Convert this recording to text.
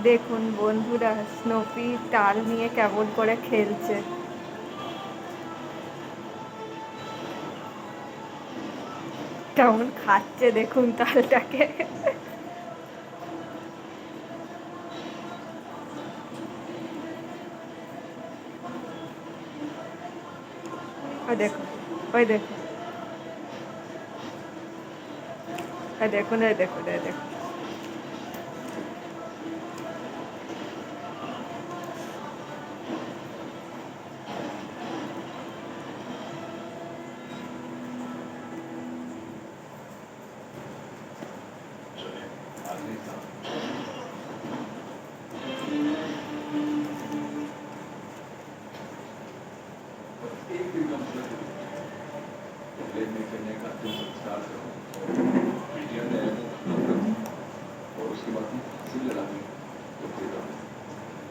দেখুন বন্ধুরা, স্নোপি তাল নিয়ে কেমন করে খেলছে। কেমন খাচ্ছে দেখুন তালটাকে। ওই দেখুন, ওই দেখুন, ওই দেখুন, ওই দেখুন, ওই দেখুন। एक दिन का मतलब लेने करने का जो संस्कार करो मीडिया ने और उसके बाद फांसी लगा दी।